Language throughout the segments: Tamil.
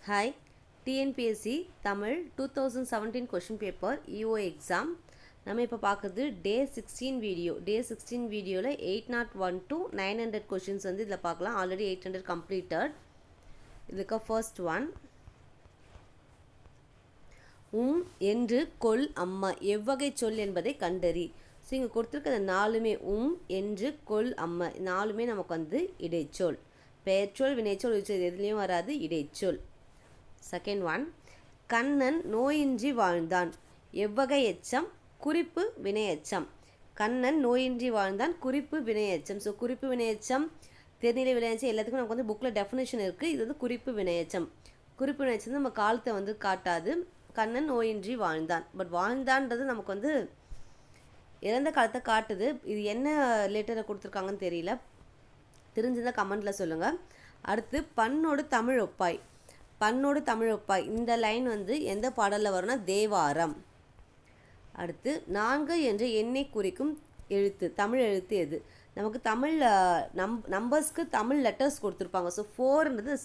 Hi, TNPSC Tamil 2017 question paper EO exam. நம்ம இப்போ பார்க்குறது டே 16 வீடியோவில் 801 to 900 கொஷின்ஸ் வந்து இதில் பார்க்கலாம். Already 800 completed. இதுக்கு ஃபர்ஸ்ட் ஒன், என்று கொல் அம்மா எவ்வகை சொல் என்பதை கண்டறி. ஸோ இங்கே கொடுத்துருக்க நாலுமே என்று கொல் அம்மா நாலுமே நமக்கு வந்து இடைச்சொல். பெயர்ச்சொல், வினைச்சொல், உரிச்சொல் எதுலேயும் வராது, இடைச்சொல். செகண்ட் ஒன், கண்ணன் நோயின்றி வாழ்ந்தான் எவ்வகை எச்சம், குறிப்பு வினையெச்சம். கண்ணன் நோயின்றி வாழ்ந்தான் குறிப்பு வினையெச்சம். ஸோ குறிப்பு வினையெச்சம், தெர்நிலை வினையெச்சம் எல்லாத்துக்கும் நமக்கு வந்து புக்கில் டெஃபினேஷன் இருக்குது. இது வந்து குறிப்பு வினையெச்சம். குறிப்பு வினையெச்சம் நம்ம காலத்தை வந்து காட்டாது. கண்ணன் நோயின்றி வாழ்ந்தான், பட் வாழ்ந்தான்றது நமக்கு வந்து இறந்த காலத்தை காட்டுது. இது என்ன லெட்டரை கொடுத்துருக்காங்கன்னு தெரியல, தெரிஞ்சுதான் கமெண்ட்டில் சொல்லுங்கள். அடுத்து பண்ணோடு தமிழ் ஒப்பாய். பண்ணோடு தமிழ் ஒப்பாய் இந்த லைன் வந்து எந்த பாடலில் வரும்னா தேவாரம். அடுத்து நான்கு என்ற எண்ணை குறிக்கும் எழுத்து, தமிழ் எழுத்து எது? நமக்கு தமிழ் நம்பர்ஸ்க்கு தமிழ் லெட்டர்ஸ் கொடுத்துருப்பாங்க. ஸோ 4ன்றது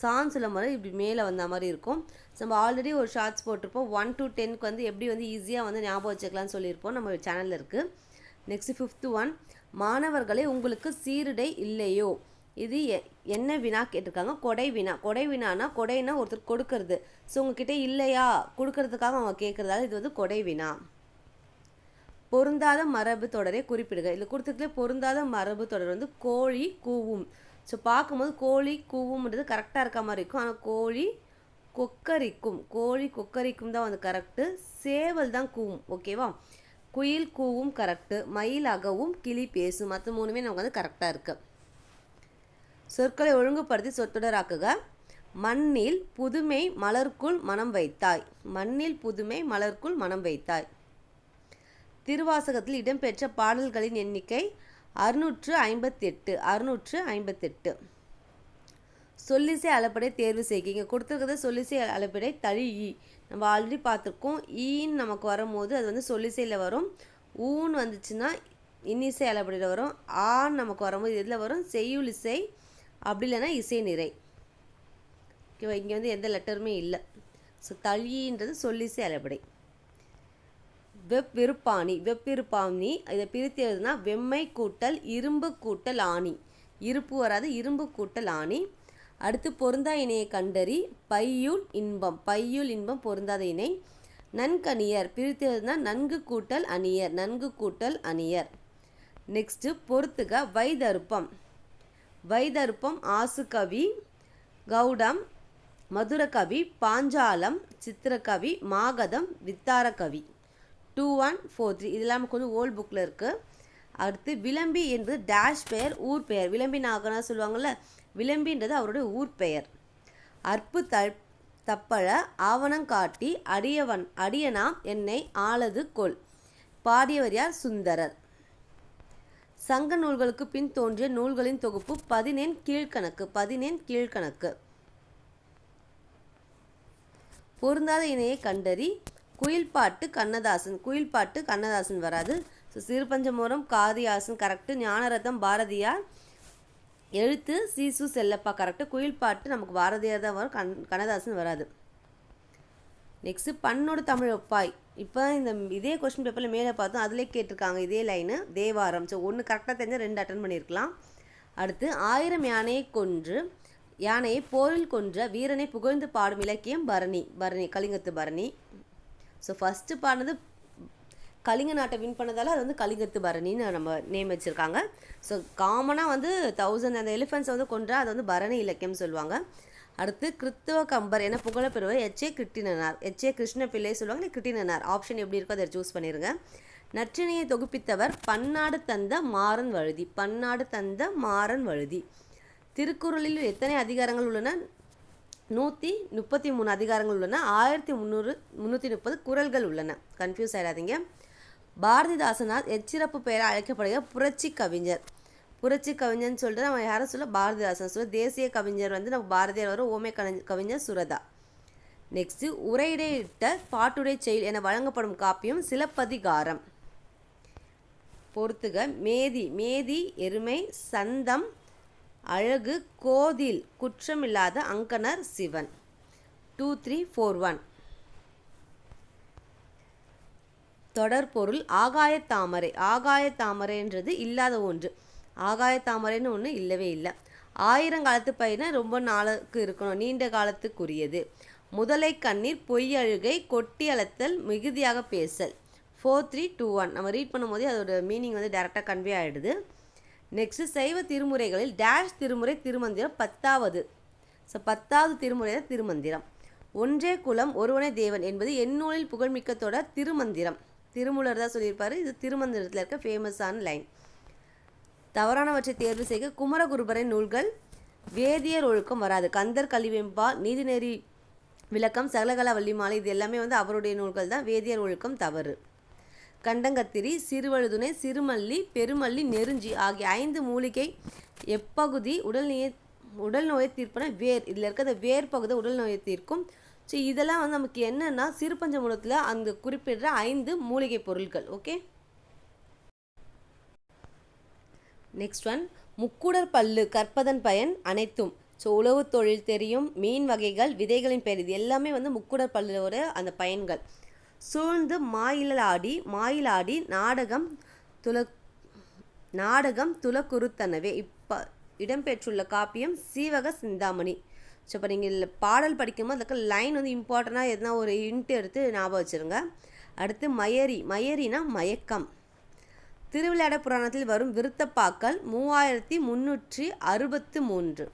சான்னு சொல்லும் போது இப்படி மேலே வந்த மாதிரி இருக்கும். நம்ம ஆல்ரெடி ஒரு ஷார்ட்ஸ் போட்டிருப்போம். 1 to 10க்கு வந்து எப்படி வந்து ஈஸியாக வந்து ஞாபகம் வச்சுக்கலாம்னு சொல்லியிருப்போம், நம்ம சேனலில் இருக்குது. நெக்ஸ்ட் 5th ஒன், மாணவர்களே உங்களுக்கு சீருடை இல்லையோ. இது என்ன வினா கேட்டிருக்காங்க? கொடை வினா. கொடை வினானா, கொடைனா ஒருத்தர் கொடுக்கறது. ஸோ உங்ககிட்ட இல்லையா, கொடுக்கறதுக்காக அவங்க கேட்குறதால இது வந்து கொடை வினா. பொருந்தாத மரபு தொடரை குறிப்பிடுக. இதில் கொடுத்துருக்கல பொருந்தாத மரபு தொடர் வந்து கோழி கூவும். ஸோ பார்க்கும்போது கோழி கூவும்ன்றது கரெக்டாக இருக்க மாதிரி இருக்கும். ஆனால் கோழி கொக்கரிக்கும், கோழி கொக்கரிக்கும் தான் வந்து கரெக்டு. சேவல் தான் கூவும், ஓகேவா? குயில் கூவும் கரெக்டு. மயில் அகவும், கிளி பேசும். மற்ற மூணுமே நமக்கு வந்து கரெக்டாக இருக்குது. சொற்களை ஒழுங்குபடுத்தி சொற்றொடராக்குக. மண்ணில் புதுமை மலர்க்குள் மனம் வைத்தாய். மண்ணில் புதுமை மலர்க்குள் மனம் வைத்தாய். திருவாசகத்தில் இடம்பெற்ற பாடல்களின் எண்ணிக்கை 658. 658. சொல்லிசை அளப்படை தேர்வு செய்க. இங்கே கொடுத்துருக்கிறது சொல்லிசை அளப்படை தழி. நம்ம ஆல்ரெடி பார்த்துருக்கோம். ஈன்னு நமக்கு வரும்போது அது வந்து சொல்லிசையில் வரும். ஊன்னு வந்துச்சுன்னா இன்னிசை அளப்படையில் வரும். ஆன்னு நமக்கு வரும்போது எதில் வரும்? செய்யுளிசை, அப்படி இல்லைன்னா இசை நிறை. ஓகேவா? இங்கே வந்து எந்த லெட்டருமே இல்லை. ஸோ தழின்றது சொல்லிசை அளபடை. வெவ்விருப்பாணி. வெவ்விருப்பாணி இதை பிரித்து எழுதுனா வெம்மை கூட்டல் இரும்பு கூட்டல் ஆணி. இருப்பு வராது, இரும்பு கூட்டல் ஆணி. அடுத்து பொருந்தா இணையை கண்டறி. பையுள் இன்பம். பையுள் இன்பம் பொருந்தாத இணை. நன்கணியர் பிரித்து எழுதுனா நன்கு கூட்டல் அணியர். நன்கு கூட்டல் அணியர். நெக்ஸ்ட்டு பொறுத்துக. வைதருப்பம். வைதருப்பம் ஆசுகவி, கௌடம், மதுரகவி, பாஞ்சாலம், சித்திரகவி, மாகதம், வித்தாரகவி. 2143 இதெல்லாம் நமக்கு வந்து ஓல்ட் புக்கில் இருக்குது. அடுத்து விளம்பி என்பது டேஷ் பெயர், ஊர் பெயர். விளம்பி நாகனா சொல்லுவாங்கள்ல, விளம்பின்றது அவருடைய ஊர் பெயர். அற்பு தப்பழ ஆவணங்காட்டி அடியனாம் என்னை ஆளது கொல். பாடியவர் யார்? சுந்தரர். சங்க நூல்களுக்கு பின் தோன்றிய நூல்களின் தொகுப்பு 14 கீழ்கணக்கு. 14 கீழ்கணக்கு. பொருந்தாத இணையை கண்டறி. குயில்பாட்டு கண்ணதாசன். குயில்பாட்டு கண்ணதாசன் வராது. ஸோ சிறுபஞ்சமூரம் காதியாசன் கரெக்டு. ஞானரத்தம் பாரதியார். எழுத்து சீசு செல்லப்பா கரெக்டு. குயில்பாட்டு நமக்கு பாரதியார் தான் வரும், கண்ணதாசன் வராது. நெக்ஸ்ட்டு பண்ணோடு தமிழ் ஒப்பாய். இப்போ இந்த இதே கொஸ்டின் பேப்பரில் மேலே பார்த்தோம், அதிலே கேட்டிருக்காங்க இதே லைனு தேவாரம். ஸோ ஒன்று கரெக்டாக தெரிஞ்சால் 2 அட்டன் பண்ணியிருக்கலாம். அடுத்து 1000 யானையை கொன்று, யானையை போரில் கொன்ற வீரனை புகழ்ந்து பாடும் இலக்கியம் பரணி. பரணி கலிங்கத்து பரணி. ஸோ ஃபஸ்ட்டு பாடினது கலிங்க நாட்டை வின் பண்ணதால் அது வந்து கலிங்கத்து பரணின்னு நம்ம நேம் வச்சுருக்காங்க. ஸோ காமனாக வந்து 1000 அந்த எலிஃபென்ட்ஸை வந்து கொன்றா அது வந்து பரணி இலக்கியம் சொல்லுவாங்க. அடுத்து கிறித்துவ கம்பர் என புகழப்பெறுவர் எச்.ஏ. கிருட்டிணனார். எச்.ஏ. கிருஷ்ண பிள்ளை சொல்லுவாங்க, இல்லை கிருட்டிணனார். ஆப்ஷன் எப்படி இருக்கோ அதை சூஸ் பண்ணிடுங்க. நற்றிணையை தொகுப்பித்தவர் பன்னாடு தந்த மாறன் வழுதி. பன்னாடு தந்த மாறன் வழுதி. திருக்குறளில் எத்தனை அதிகாரங்கள் உள்ளன? 133 அதிகாரங்கள் உள்ளன. 1330 குறள்கள் உள்ளன. கன்ஃபியூஸ் ஆகிடாதீங்க. பாரதிதாசனால் எச்சிறப்பு பெயரை அழைக்கப்படுகிற புரட்சி கவிஞர். புரட்சி கவிஞர்னு சொல்லிட்டு நம்ம யாரும் சொல்ல, பாரதிதாசன் சொல்ல. தேசிய கவிஞர் வந்து நம்ம பாரதியார் வரும். ஓமை கவிஞர் சுரதா. நெக்ஸ்ட்டு உரையிடையிட்ட பாட்டுடை செயல் என வழங்கப்படும் காப்பியம் சிலப்பதிகாரம். பொறுத்துக. மேதி. மேதி எருமை. சந்தம் அழகு கோதில் குற்றமில்லாத அங்கனர் சிவன். 2, 3, 4, 1. தொடர்பொருள் ஆகாயத்தாமரை. ஆகாயத்தாமரைன்றது இல்லாத ஒன்று. ஆகாயத்தாமரைன்னு ஒன்று இல்லவே இல்லை. 1000 காலத்து பயிர்னா ரொம்ப நாளுக்கு இருக்கணும், நீண்ட காலத்துக்குரியது. முதலை கண்ணீர் பொய் அழுகை கொட்டி அளத்தல் மிகுதியாக பேசல். 4, 3, 2, 1. நம்ம ரீட் பண்ணும்போது அதோட மீனிங் வந்து டேரெக்டாக கன்வே ஆகிடுது. நெக்ஸ்ட்டு சைவ திருமுறைகளில் டேஷ் திருமுறை திருமந்திரம் 10வது. ஸோ 10வது திருமுறை தான் திருமந்திரம். ஒன்றே குலம் ஒருவனே தேவன் என்பது எந்நூலில் புகழ்மிக்க தொடர் திருமந்திரம். திருமூலர் தான் சொல்லியிருப்பார். இது திருமந்திரத்தில் இருக்க ஃபேமஸான லைன். தவறானவற்றை தேர்வு செய்க குமரகுருபரின் நூல்கள். வேதியர் ஒழுக்கம் வராது. கந்தர் கலிவெம்பா நீதிநெறி விளக்கம் சகலகலா வள்ளிமாலை இது எல்லாமே வந்து அவருடைய நூல்கள் தான். வேதியர் ஒழுக்கம் தவறு. கண்டங்கத்திரி சிறுவழுதுணை சிறுமல்லி பெருமல்லி நெருஞ்சி ஆகிய 5 மூலிகை எப்பகுதி உடல் நோயை தீர்ப்பன வேர். இதில் இருக்கிற வேர் பகுதி உடல் நோயை தீர்க்கும். ஸோ இதெல்லாம் வந்து நமக்கு என்னென்னா சிறுபஞ்சமூலத்தில் அந்த குறிப்பிடுற 5 மூலிகை பொருட்கள். ஓகே, நெக்ஸ்ட் ஒன் முக்குடர் பல்லு கற்பதன் பயன் அனைத்தும். ஸோ உழவு தொழில் தெரியும், மீன் வகைகள், விதைகளின் பெயர், இது எல்லாமே வந்து முக்குடர் பல்லோட அந்த பயன்கள். சூழ்ந்து மாயிலாடி நாடகம் துலக்குறுத்தனவே. இப்போ இடம்பெற்றுள்ள காப்பியம் சீவக சிந்தாமணி. ஸோ இப்போ நீங்கள் பாடல் படிக்கும்போது அதுக்கு லைன் வந்து இம்பார்ட்டண்ட்டாக எதுனா ஒரு இன்ட்டு எடுத்து ஞாபகம் வச்சுருங்க. அடுத்து மயரினா மயக்கம். திருவிளையாட புராணத்தில் வரும் விருத்தப்பாக்கள் 3363.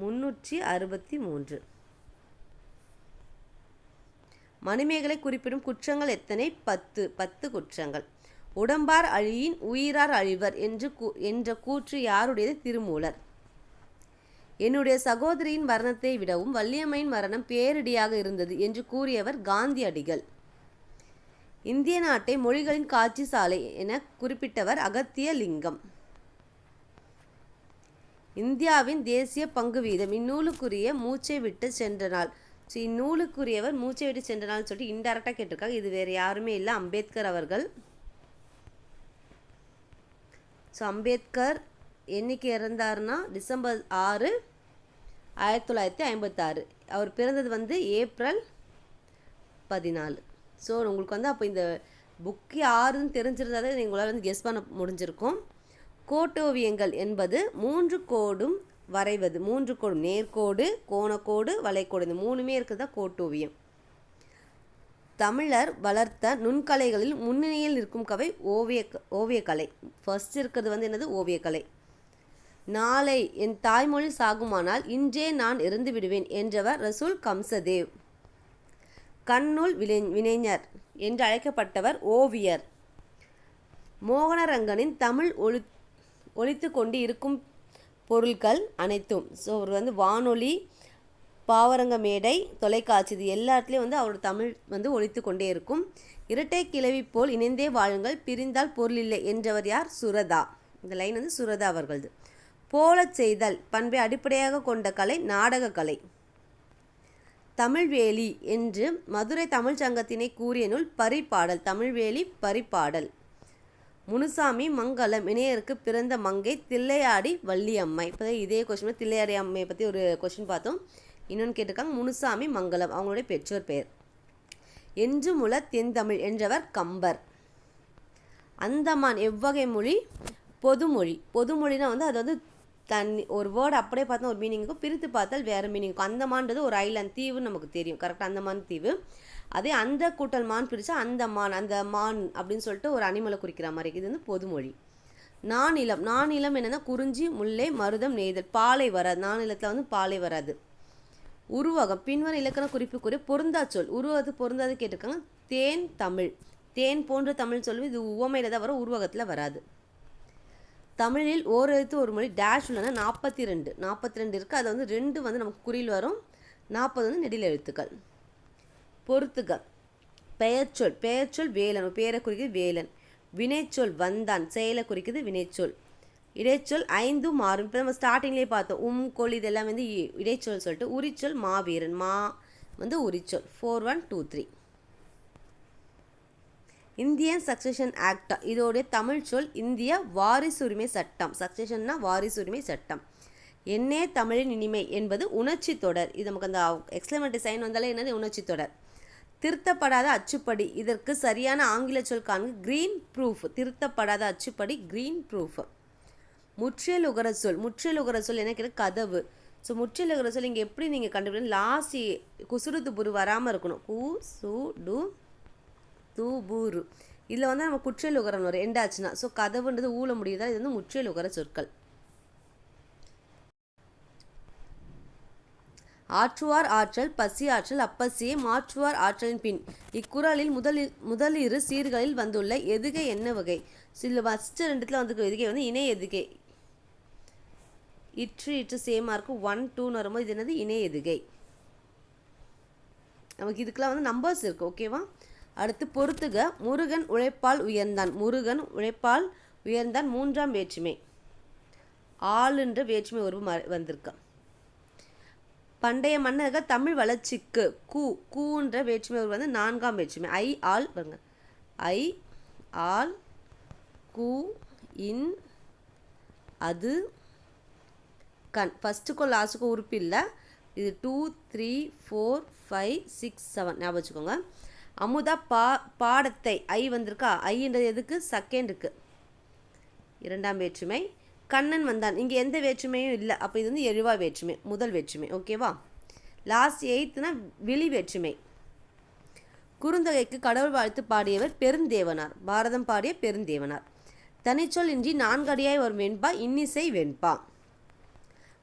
3363. மணிமேகலை குறிப்பிடும் குற்றங்கள் எத்தனை? 10 குற்றங்கள். உடம்பார் அழியின் உயிரார் அழிவர் என்ற கூற்று யாருடையது? திருமூலர். என்னுடைய சகோதரியின் மரணத்தை விடவும் வள்ளியம்மையின் மரணம் பேரிடியாக இருந்தது என்று கூறியவர் காந்தியடிகள். இந்திய நாட்டை மொழிகளின் காட்சி சாலை என குறிப்பிட்டவர் அகத்திய லிங்கம். இந்தியாவின் தேசிய பங்கு வீதம் இந்நூலுக்குரிய மூச்சை விட்டு சென்ற நாள். ஸோ இந்நூலுக்குரியவர் மூச்சை விட்டு சென்ற நாள் சொல்லிட்டு இன்டெரக்டாக கேட்டிருக்காங்க. இது வேறு யாருமே இல்லை, அம்பேத்கர் அவர்கள். ஸோ அம்பேத்கர் என்னைக்கு இறந்தார்னா டிசம்பர் 6, 1956. அவர் பிறந்தது வந்து ஏப்ரல் 14. ஸோ உங்களுக்கு வந்து அப்போ இந்த புக்கு யாருன்னு தெரிஞ்சிருந்தாலே உங்களால் வந்து கெஸ் பண்ண முடிஞ்சிருக்கும். கோட்டோவியங்கள் என்பது 3 கோடும் வரைவது. 3 கோடும், நேர்கோடு, கோணக்கோடு, வளைக்கோடு, இந்த 3மே இருக்கிறதா கோட்டோவியம். தமிழர் வளர்த்த நுண்கலைகளில் முன்னணியில் இருக்கும் கலை ஓவியக்கலை. ஃபர்ஸ்ட் இருக்கிறது வந்து என்னது? ஓவியக்கலை. நாளை என் தாய்மொழி சாகுமானால் இன்றே நான் இறந்து விடுவேன் என்றவர் ரசூல் கம்சதேவ். கண்ணூல் வினைஞர் என்று அழைக்கப்பட்டவர் ஓவியர். மோகனரங்கனின் தமிழ் ஒலித்து கொண்டு இருக்கும் பொருட்கள் அனைத்தும். ஸோ அவர் வந்து வானொலி, பாவரங்க மேடை, தொலைக்காட்சி, இது எல்லாத்துலேயும் வந்து அவரோட தமிழ் வந்து ஒலித்து கொண்டே இருக்கும். இரட்டை கிளவி போல் இணைந்தே வாழுங்கள் பிரிந்தால் பொருள் இல்லை என்றவர் யார்? சுரதா. இந்த லைன் வந்து சுரதா அவர்களது. போலச் செய்தல் பண்பை அடிப்படையாக கொண்ட கலை நாடக கலை. தமிழ்வேலி என்று மதுரை தமிழ் சங்கத்தினை கூறிய நூல் பரிபாடல். தமிழ்வேலி பரிபாடல். முனுசாமி மங்கலம் இணையருக்கு பிறந்த மங்கை தில்லையாடி வள்ளியம்மை. இப்போ இதே கொஸ்டின் தில்லையாடி அம்மையை பற்றி ஒரு கொஸ்டின் பார்த்தோம். இன்னொன்று கேட்டிருக்காங்க, முனுசாமி மங்கலம் அவங்களுடைய பெற்றோர் பெயர். என்று முல தென்தமிழ் என்றவர் கம்பர். அந்தமான் எவ்வகை மொழி? பொதுமொழி. பொதுமொழினா வந்து அது வந்து ஒரு வேர்டு அப்படியே பார்த்தா ஒரு மீனிங்கும், பிரித்து பார்த்தால் வேறு மீனிங்கும். அந்தமான்றது ஒரு ஐலாண்ட் தீவுன்னு நமக்கு தெரியும், கரெக்டாக அந்தமான் தீவு. அதே அந்த கூட்டல் மான் பிரித்தா அந்த மான் அப்படின்னு சொல்லிட்டு ஒரு அனிமலை குறிக்கிற மாதிரி. இது வந்து பொதுமொழி. நானிலம் என்னன்னா குறிஞ்சி, முல்லை, மருதம், நெய்தல். பாலை வராது, நானிலத்தில் வந்து பாலை வராது. உருவகம் பின்வரும் இலக்கண குறிப்புக்குரிய பொருந்தா சொல். உருவகத்து பொருந்தாது கேட்டிருக்காங்க. தேன் தமிழ். தேன் போன்ற தமிழ் சொல்லுவது இது உவமையில தான் வரும், உருவகத்தில் வராது. தமிழில் ஓர் எழுத்து ஒரு மொழி டேஷ் உள்ளன 42 இருக்குது. அது வந்து 2 வந்து நமக்கு குறியில் வரும், 40 வந்து நெடில் எழுத்துக்கள். பொறுத்துக. பெயர்ச்சொல் வேலன், பேரை குறிக்குது வேலன். வினைச்சொல் வந்தான், செயலை குறிக்குது வினைச்சொல். இடைச்சொல் 5 மாறும். இப்போ நம்ம ஸ்டார்டிங்லேயே பார்த்தோம், கொல் இதெல்லாம் வந்து இடைச்சொல் சொல்லிட்டு. உரிச்சொல் மாவீரன், மா வந்து உரிச்சொல். 4, 1, 2, 3. இந்தியன் சக்சஷன் ஆக்ட் இதோடைய தமிழ் சொல் இந்திய வாரிசுரிமை சட்டம். சக்சஷன்னா வாரிசுரிமை சட்டம். என்னே தமிழின் இனிமை என்பது உணர்ச்சி தொடர். இது நமக்கு அந்த எக்ஸ்க்ளமேட்டரி சைன் வந்தாலே என்னது உணர்ச்சி தொடர். திருத்தப்படாத அச்சுப்படி இதற்கு சரியான ஆங்கில சொல் காண்க கிரீன் ப்ரூஃப். திருத்தப்படாத அச்சுப்படி கிரீன் ப்ரூஃப். முற்றியலுகர சொல். முற்றியலுகர சொல் என்ன கேட்க கதவு. ஸோ முற்றியலுகர சொல் இங்கே எப்படி நீங்கள் கண்டுபிடிக்கணும், லாஸ்ட் குசுறு துபுரு வராமல் இருக்கணும். கு சு டு தூபூரு. இதில் வந்து நம்ம குற்றியலுகரம் வரும் எண்டாச்சுன்னா. ஸோ கதவுன்றது ஊழ முடியுதா, இது வந்து முற்றியலுகர சொற்கள். ஆற்றுவார் ஆற்றல் பசி ஆற்றல் அப்பசியை மாற்றுவார் ஆற்றலின் பின். இக்குறளில் முதலிரு சீர்களில் வந்துள்ள எதுகை என்ன வகை? சில ஃபஸ்ட்டு ரெண்டுத்தில் வந்துருக்க எதுகை வந்து இணை எதுகை. இற்று சேமாக இருக்கும். 1 2ன்னு வரும்போது இது என்னது இணை எதுகை. நமக்கு இதுக்கெல்லாம் வந்து நம்பர்ஸ் இருக்குது. ஓகேவா? அடுத்து பொறுத்துக. முருகன் உழைப்பால் உயர்ந்தான். முருகன் உழைப்பால் உயர்ந்தான் 3ஆம் வேற்றுமை. ஆளுன்ற வேற்றுமை உருவு வந்திருக்கு. பண்டைய மன்னர்கள் தமிழ் வளர்ச்சிக்கு கூன்ற வேற்றுமை உருவு வந்து 4ஆம் வேற்றுமை. ஐ ஆல் பாருங்க. ஐ ஆல் கூ இன் அது கண். ஃபஸ்ட்டுக்கும் லாஸ்ட்டுக்கும் உறுப்பு இல்லை. இது 2 3 4 5 6 7 ஞாபகம் வச்சுக்கோங்க. அமுதா பாடத்தை ஐ வந்திருக்கா. ஐன்றது எதுக்கு செகண்டுக்கு 2ஆம் வேற்றுமை. கண்ணன் வந்தான் இங்கே எந்த வேற்றுமையும் இல்லை. அப்போ இது வந்து எழுவா வேற்றுமை முதல் வேற்றுமை. ஓகேவா? லாஸ்ட் 8னா விழி வேற்றுமை. குறுந்தொகைக்கு கடவுள் வாழ்த்து பாடியவர் பெருந்தேவனார். பாரதம் பாடிய பெருந்தேவனார். தனிச்சொல் இன்றி 4 அடியாய் வரும் வெண்பா இன்னிசை வெண்பா.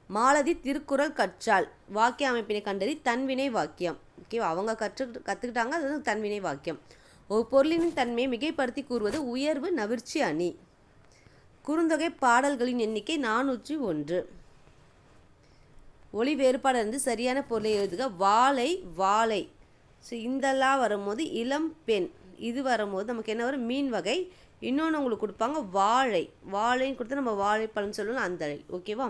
மாலதி திருக்குறள் கற்றால் வாக்கிய அமைப்பினை கண்டறி தன்வினை வாக்கியம். ஓகேவா? அவங்க கற்றுக்கிட்டாங்க. அது வந்து தன்வினை வாக்கியம். ஒரு பொருளின் தன்மையை மிகைப்படுத்தி கூறுவது உயர்வு நவிர்ச்சி அணி. குறுந்தொகை பாடல்களின் எண்ணிக்கை 401. ஒளி வேறுபாடு இருந்து சரியான பொருளை எழுதுக. வாழை வாழை. ஸோ இந்தெல்லாம் வரும்போது இளம் பெண். இது வரும்போது நமக்கு என்ன வரும் மீன் வகை. இன்னொன்று உங்களுக்கு கொடுப்பாங்க வாழை. வாழைன்னு கொடுத்து நம்ம வாழைப்பழம் சொல்லணும் அந்த. ஓகேவா?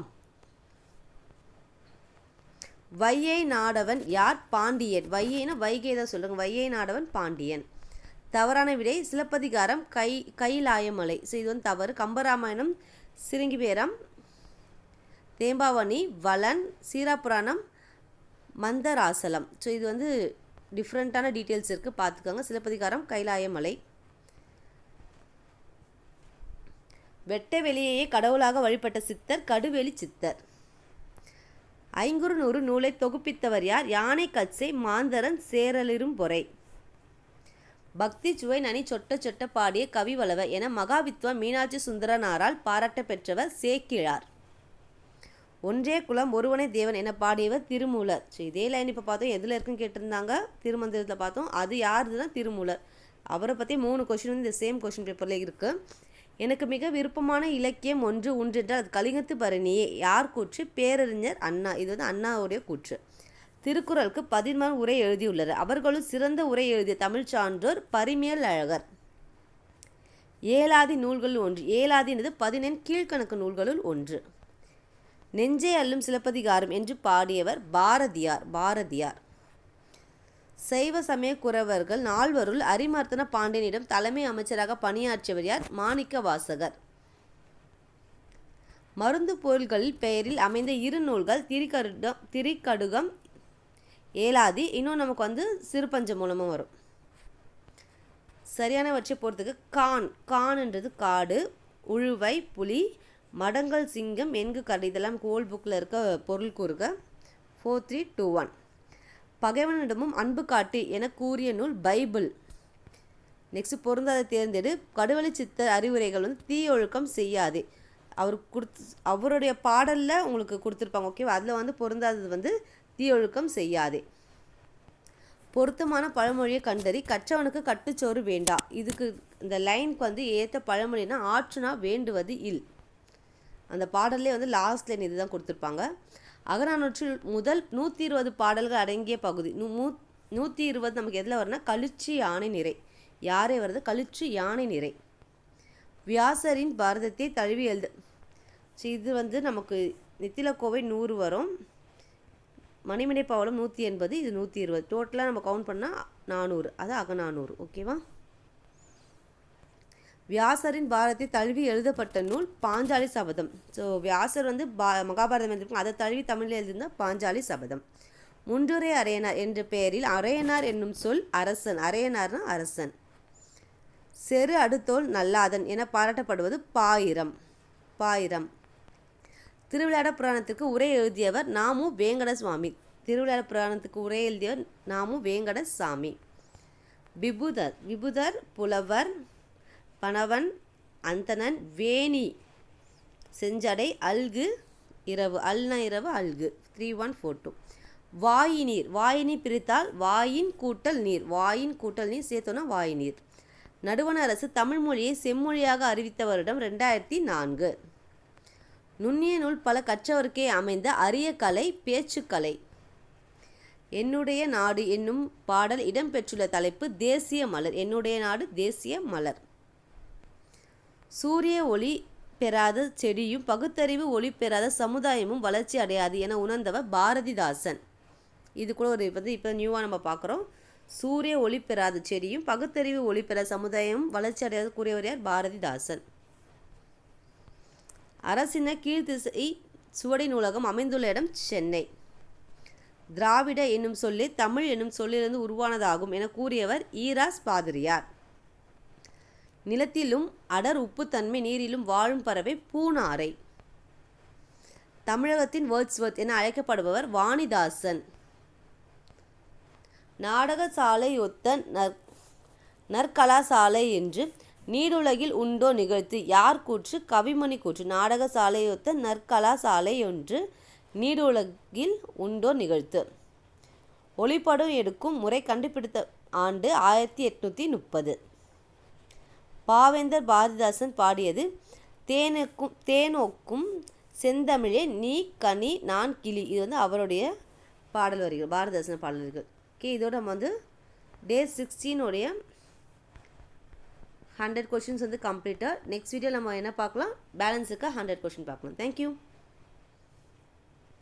வையை நாடவன் யார்? பாண்டியன். வையைனா வைகை தான் சொல்லுங்க. வையை நாடவன் பாண்டியன். தவறான விடை சிலப்பதிகாரம் கைலாயமலை. ஸோ இது வந்து தவறு. கம்பராமாயணம் சிருங்கிபேரம் தேம்பாவணி வளன் சீராபுராணம் மந்தராசலம். ஸோ இது வந்து டிஃப்ரெண்ட்டான டீட்டெயில்ஸ் இருக்குது பார்த்துக்கோங்க. சிலப்பதிகாரம் கைலாயமலை. வெட்ட வெளியையே கடவுளாக வழிபட்ட சித்தர் கடுவெளி சித்தர். 500 நூலை தொகுப்பித்தவர் யார்? யானை கச்சை மாந்தரன் சேரலிரும் பொறை. பக்தி சுவை நனி சொட்ட சொட்ட பாடிய கவிவளவ என மகாவித்வா மீனாட்சி சுந்தரனாரால் பாராட்ட பெற்றவர் சேக்கிழார். ஒன்றே குலம் ஒருவனே தேவன் என பாடியவர் திருமூலர். ஸோ இதே லைன் இப்போ பார்த்தோம் எதில் இருக்குன்னு கேட்டிருந்தாங்க. திருமந்திரத்தில் பார்த்தோம். அது யாருதுன்னா திருமூலர். அவரை பற்றி 3 கொஷின் வந்து இந்த சேம் கொஷின் பேப்பரில் இருக்குது. எனக்கு மிக விருப்பமான இலக்கியம் ஒன்று என்றால் அது கலிங்கத்து பரணியே. யார் கூற்று? பேரறிஞர் அண்ணா. இது வந்து அண்ணாவுடைய கூற்று. திருக்குறளுக்கு 13 உரை எழுதியுள்ளனர். அவர்களும் சிறந்த உரை எழுதிய தமிழ் சான்றோர் பரிமேல் அழகர். ஏலாதி நூல்களுள் ஒன்று. ஏலாதின்றது 14 கீழ்கணக்கு நூல்களுள் ஒன்று. நெஞ்சை அள்ளும் சிலப்பதிகாரம் என்று பாடியவர் பாரதியார். சைவ சமய குறவர்கள் 4வருள் அரிமர்த்தன பாண்டியனிடம் தலைமை அமைச்சராக பணியாற்றியவர் யார்? மாணிக்க வாசகர். மருந்து பொருள்களில் பெயரில் அமைந்த 2 நூல்கள் திரிகடுகம் ஏலாதி. இன்னும் நமக்கு வந்து சிறுபஞ்ச மூலமும் வரும். சரியானவற்றை பொறுத்துக்கு கான்ன்றது காடு, உழுவை புலி, மடங்கள் சிங்கம், என்கு கரடி. இதெல்லாம் கோல் புக்கில் இருக்க பொருள் கூறுக. 4 3 2 1. பகைவனிடமும் அன்பு காட்டு என கூறிய நூல் பைபிள். நெக்ஸ்ட் பொருந்தாத தேர்ந்தெடு. கடுவெளி சித்தர் அறிவுரைகள் வந்து தீயொழுக்கம் செய்யாதே. அவருடைய பாடலில் உங்களுக்கு கொடுத்துருப்பாங்க. ஓகேவா? அதில் வந்து பொருந்தாதது வந்து தீயொழுக்கம் செய்யாதே. பொருத்தமான பழமொழியை கண்டறி. கற்றவனுக்கு கட்டுச்சோறு வேண்டா. இதுக்கு இந்த லைனுக்கு வந்து ஏற்ற பழமொழினா ஆற்றுனா வேண்டுவது இல். அந்த பாடல்லே வந்து லாஸ்ட் லைன் இதுதான் கொடுத்துருப்பாங்க. அகநானூற்றில் முதல் 120 பாடல்கள் அடங்கிய பகுதி. 120 நமக்கு எதில் வரும்னா கழிச்சு யானை நிறை. யாரே வருது? கழிச்சு யானை நிறை. வியாசரின் பாரதத்தை தழுவி எழுது. ஸோ இது வந்து நமக்கு நித்திலக்கோவை 100 வரும். மணிமணி பவளம் 180. இது 120. டோட்டலாக நம்ம கவுண்ட் பண்ணால் 400. அது அகநானூறு. ஓகேவா? வியாசரின் பாரதத்தை தழுவி எழுதப்பட்ட நூல் பாஞ்சாலி சபதம். ஸோ வியாசர் வந்து மகாபாரதம் எழுதியிருப்பாங்க, அதை தழுவி தமிழில் எழுதியிருந்தால் பாஞ்சாலி சபதம். முன்றுரை அரையனார் என்ற பெயரில் அரையனார் என்னும் சொல் அரசன். அரையனார்னா அரசன். செரு அடுத்தோல் நல்லாதன் என பாராட்டப்படுவது பாயிரம். பாயிரம். திருவிளையாட புராணத்திற்கு உரை எழுதியவர் நாமு வேங்கடசுவாமி. திருவிளையாட புராணத்துக்கு உரை எழுதியவர் நாமு வேங்கடசாமி. விபுதர். விபுதர் புலவர், பணவன், அந்தணன், வேணி, செஞ்சடை, அல்கு, இரவு. அல்னா இரவு, அல்கு. 3142. வாயினீர். வாயினி பிரித்தால் வாயின் கூட்டல் நீர். வாயின் கூட்டல் நீர் சேர்த்தோன்னா வாயினீர். நடுவண் அரசு தமிழ் மொழியை செம்மொழியாக அறிவித்த வருடம் 2004. நுண்ணிய நூல் பல கற்றவர்க்கே அமைந்த அரிய கலை பேச்சுக்கலை. என்னுடைய நாடு என்னும் பாடல் இடம்பெற்றுள்ள தலைப்பு தேசிய மலர். என்னுடைய நாடு தேசிய மலர். சூரிய ஒளி பெறாத செடியும் பகுத்தறிவு ஒளி பெறாத சமுதாயமும் வளர்ச்சி அடையாது என உணர்ந்தவர் பாரதிதாசன். இது கூட ஒரு இப்போ நியூவாக நம்ம பார்க்குறோம். சூரிய ஒளி பெறாத செடியும் பகுத்தறிவு ஒளி பெறாத சமுதாயமும் வளர்ச்சி அடையாது கூறியவர் யார்? பாரதிதாசன். அரசின கீழ்த்திசை சுவடி நூலகம் அமைந்துள்ள இடம் சென்னை. திராவிட என்னும் சொல்லே தமிழ் என்னும் சொல்லிலிருந்து உருவானதாகும் என கூறியவர் ஈராஸ் பாதிரியார். நிலத்திலும் அடர் உப்புத்தன்மை நீரிலும் வாழும் பறவை பூனாரை. தமிழகத்தின் வேர்ட்ஸ்வர்த் என அழைக்கப்படுபவர் வாணிதாசன். நாடகசாலை ஒத்த நற்கலாசாலை என்று நீடுலகில் உண்டோ நிகழ்த்து. யார் கூற்று? கவிமணி கூற்று. நாடகசாலை ஒத்த நற்கலாசாலை என்று நீடுலகில் உண்டோ நிகழ்த்து. ஒளிப்படம் எடுக்கும் முறை கண்டுபிடித்த ஆண்டு 1830. பாவேந்தர் பாரதிதாசன் பாடியது தேனோக்கும் செந்தமிழே நீ கனி நான் கிளி. இது வந்து அவருடைய பாடல் வரிகள், பாரதிதாசன் பாடல்கள். ஓகே, இதோட நம்ம வந்து டே 16 100 கொஷின்ஸ் வந்து கம்ப்ளீட்டாக. நெக்ஸ்ட் வீடியோ நம்ம என்ன பார்க்கலாம்? பேலன்ஸுக்கு 100 கொஷின் பார்க்கலாம். தேங்க்யூ.